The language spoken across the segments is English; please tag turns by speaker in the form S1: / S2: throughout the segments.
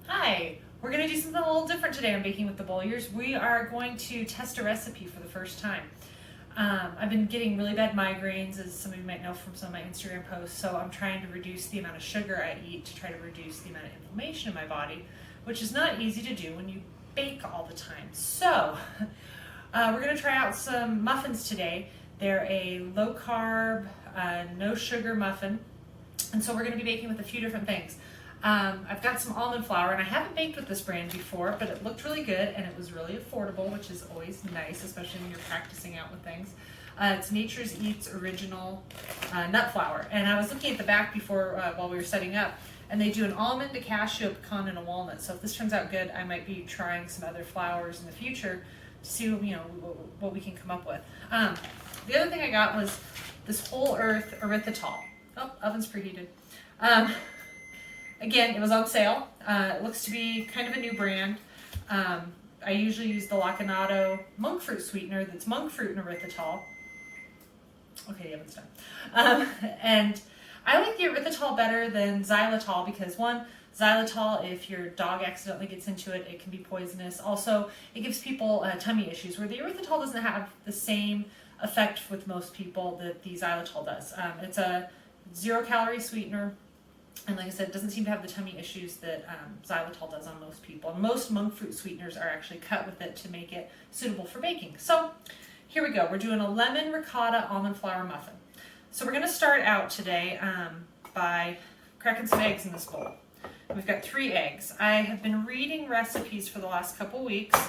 S1: Hi, we're going to do something a little different today on Baking with the Bowlers. We are going to test a recipe for the first time. I've been getting really bad migraines, as some of you might know from some of my Instagram posts, so I'm trying to reduce the amount of sugar I eat to try to reduce the amount of inflammation in my body, which is not easy to do when you bake all the time. So we're going to try out some muffins today. They're a low carb, no sugar muffin, and so we're going to be baking with a few different things. I've got some almond flour, and I haven't baked with this brand before, but it looked really good and it was really affordable, which is always nice, especially when you're practicing out with things. It's Nature's Eats original nut flour, and I was looking at the back before while we were setting up, and they do an almond, a cashew, a pecan, and a walnut. So if this turns out good, I might be trying some other flours in the future to see what we can come up with. The other thing I got was this whole earth erythritol. Oh, oven's preheated. Again, it was on sale. It looks to be kind of a new brand. I usually use the Lacanato monk fruit sweetener that's monk fruit and erythritol. Okay, the oven's done. And I like the erythritol better than xylitol because, one, xylitol, if your dog accidentally gets into it, it can be poisonous. Also, it gives people tummy issues, where the erythritol doesn't have the same effect with most people that the xylitol does. It's a 0-calorie sweetener. And like I said, it doesn't seem to have the tummy issues that xylitol does on most people. And most monk fruit sweeteners are actually cut with it to make it suitable for baking. So here we go. We're doing a lemon ricotta almond flour muffin. So we're going to start out today by cracking some eggs in this bowl. We've got 3 eggs. I have been reading recipes for the last couple weeks,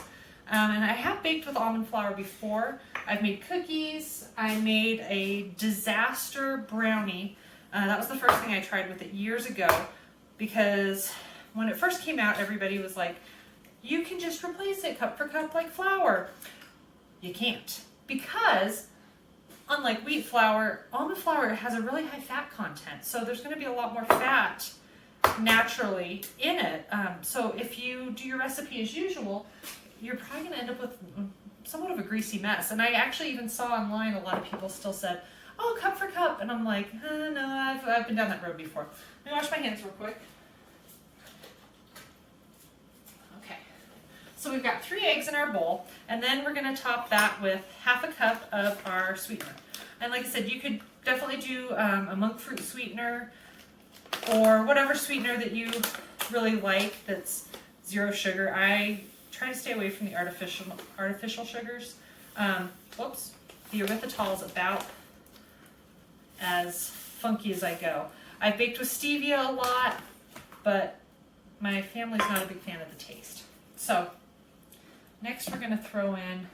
S1: and I have baked with almond flour before. I've made cookies. I made a disaster brownie. That was the first thing I tried with it years ago, because when it first came out, everybody was like, you can just replace it cup for cup like flour. You can't, because unlike wheat flour, almond flour has a really high fat content, so there's going to be a lot more fat naturally in it. So if you do your recipe as usual, you're probably going to end up with somewhat of a greasy mess. And I actually even saw online a lot of people still said, oh, cup for cup. And I'm like, no, I've been down that road before. Let me wash my hands real quick. Okay, so we've got 3 eggs in our bowl, and then we're going to top that with half a cup of our sweetener. And like I said, you could definitely do a monk fruit sweetener or whatever sweetener that you really like that's 0 sugar. I try to stay away from the artificial sugars. Whoops, the erythritol is about as funky as I go. I've baked with stevia a lot, but my family's not a big fan of the taste. So next we're going to throw in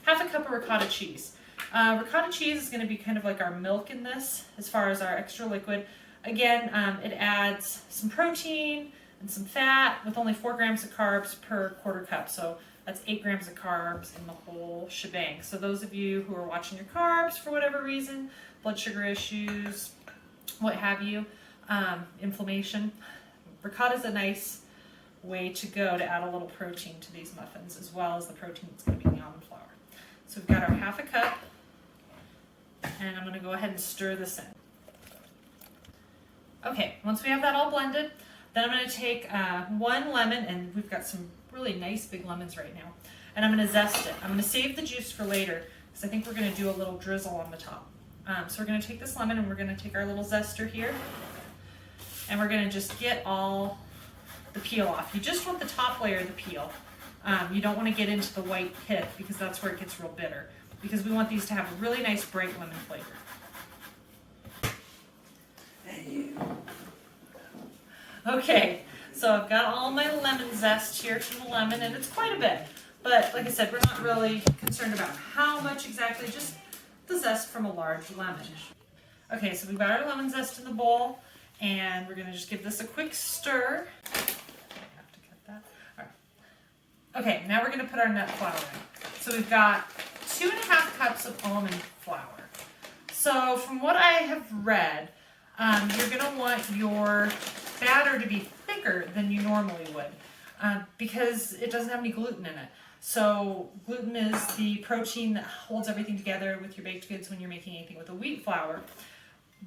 S1: half a cup of ricotta cheese. Ricotta cheese is going to be kind of like our milk in this as far as our extra liquid. Again, it adds some protein and some fat with only 4 grams of carbs per quarter cup. So that's 8 grams of carbs in the whole shebang. So those of you who are watching your carbs for whatever reason, blood sugar issues, what have you, inflammation, ricotta is a nice way to go to add a little protein to these muffins, as well as the protein that's going to be in the almond flour. So we've got our half a cup, and I'm going to go ahead and stir this in. Okay, once we have that all blended, then I'm going to take 1 lemon, and we've got some really nice big lemons right now, and I'm going to zest it. I'm going to save the juice for later, because I think we're going to do a little drizzle on the top. So we're going to take this lemon, and we're going to take our little zester here, and we're going to just get all the peel off. You just want the top layer of the peel. You don't want to get into the white pith, because that's where it gets real bitter, because we want these to have a really nice bright lemon flavor. Okay, so I've got all my lemon zest here from the lemon, and it's quite a bit. But like I said, we're not really concerned about how much exactly, just the zest from a large lemon. Okay, so we've got our lemon zest in the bowl, and we're going to just give this a quick stir. I have to cut that. All right. Okay, now we're going to put our nut flour in. So we've got 2.5 cups of almond flour. So from what I have read, you're going to want your batter to be thicker than you normally would, because it doesn't have any gluten in it. So gluten is the protein that holds everything together with your baked goods when you're making anything with a wheat flour,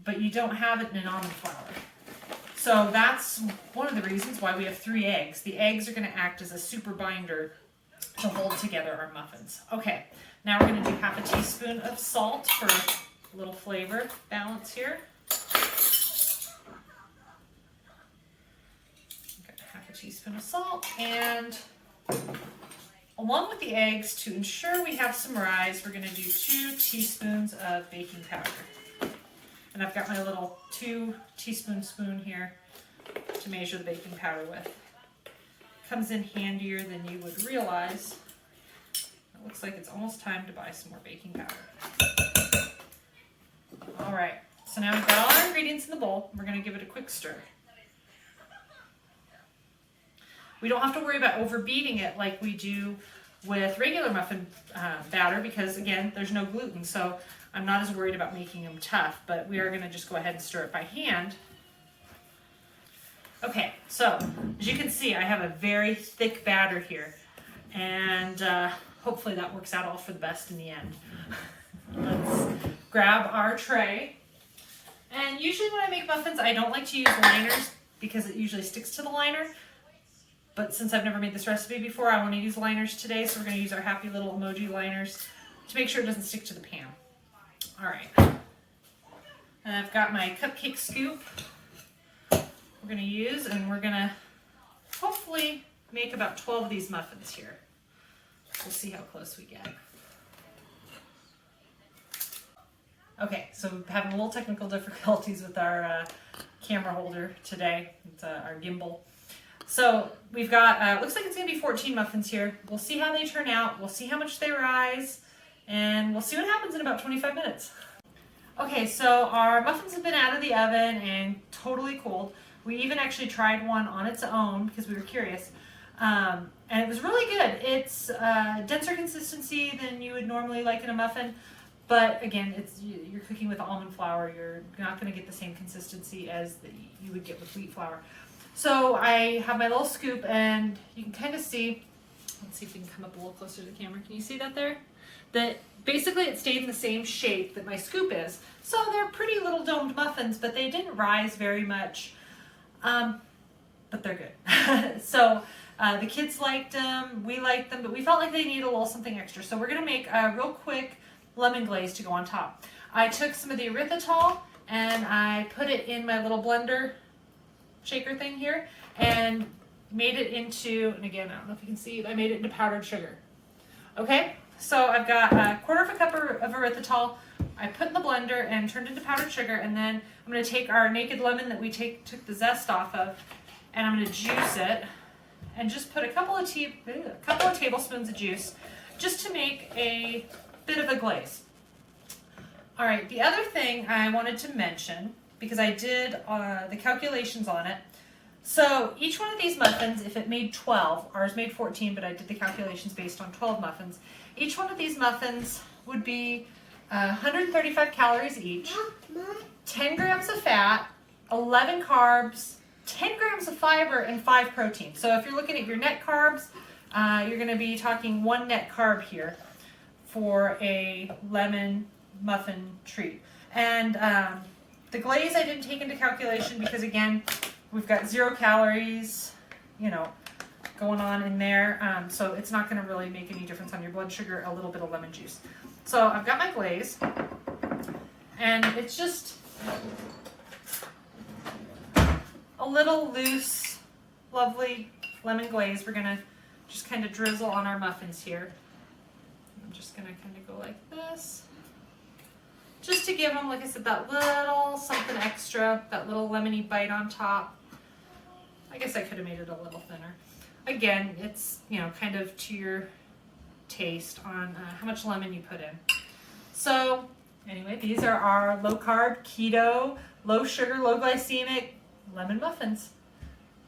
S1: but you don't have it in an almond flour. So that's one of the reasons why we have 3 eggs. The eggs are going to act as a super binder to hold together our muffins. Okay, now we're going to do half a teaspoon of salt for a little flavor balance here. Got half a teaspoon of salt, and along with the eggs, to ensure we have some rise, we're going to do 2 teaspoons of baking powder. And I've got my little 2 teaspoon spoon here to measure the baking powder with. Comes in handier than you would realize. It looks like it's almost time to buy some more baking powder. All right, so now we've got all our ingredients in the bowl. We're going to give it a quick stir. We don't have to worry about overbeating it like we do with regular muffin batter because, again, there's no gluten. So I'm not as worried about making them tough, but we are going to just go ahead and stir it by hand. Okay, so as you can see, I have a very thick batter here, and hopefully that works out all for the best in the end. Let's grab our tray. And usually when I make muffins, I don't like to use liners because it usually sticks to the liner. But since I've never made this recipe before, I want to use liners today, so we're going to use our happy little emoji liners to make sure it doesn't stick to the pan. All right. And I've got my cupcake scoop we're going to use, and we're going to hopefully make about 12 of these muffins here. We'll see how close we get. Okay, so we're having a little technical difficulties with our camera holder today. It's our gimbal. So we've got, looks like it's going to be 14 muffins here. We'll see how they turn out. We'll see how much they rise, and we'll see what happens in about 25 minutes. Okay, so our muffins have been out of the oven and totally cold. We even actually tried one on its own because we were curious. And it was really good. It's denser consistency than you would normally like in a muffin. But again, you're cooking with almond flour. You're not going to get the same consistency as you would get with wheat flour. So I have my little scoop, and you can kind of see, let's see if we can come up a little closer to the camera. Can you see that there? That basically it stayed in the same shape that my scoop is. So they're pretty little domed muffins, but they didn't rise very much. But they're good. So the kids liked them, we liked them, but we felt like they needed a little something extra. So we're going to make a real quick lemon glaze to go on top. I took some of the erythritol and I put it in my little blender shaker thing here and made it into, and again, I don't know if you can see it, I made it into powdered sugar. Okay, so I've got a 1/4 cup of erythritol I put in the blender and turned into powdered sugar, and then I'm going to take our naked lemon that we took the zest off of, and I'm going to juice it and just put a couple of tablespoons of juice just to make a bit of a glaze. All right, the other thing I wanted to mention, because I did the calculations on it. So each one of these muffins, if it made 12, ours made 14, but I did the calculations based on 12 muffins. Each one of these muffins would be 135 calories each, 10 grams of fat, 11 carbs, 10 grams of fiber, and 5 protein. So if you're looking at your net carbs, you're going to be talking 1 net carb here for a lemon muffin treat. And the glaze I didn't take into calculation because, again, we've got 0 calories, going on in there. So it's not going to really make any difference on your blood sugar, a little bit of lemon juice. So I've got my glaze, and it's just a little loose, lovely lemon glaze. We're going to just kind of drizzle on our muffins here. I'm just going to kind of go like this. Just to give them, like I said, that little something extra, that little lemony bite on top. I guess I could have made it a little thinner. Again, it's, kind of to your taste on how much lemon you put in. So, anyway, these are our low carb, keto, low sugar, low glycemic lemon muffins.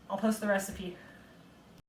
S1: I'll post the recipe.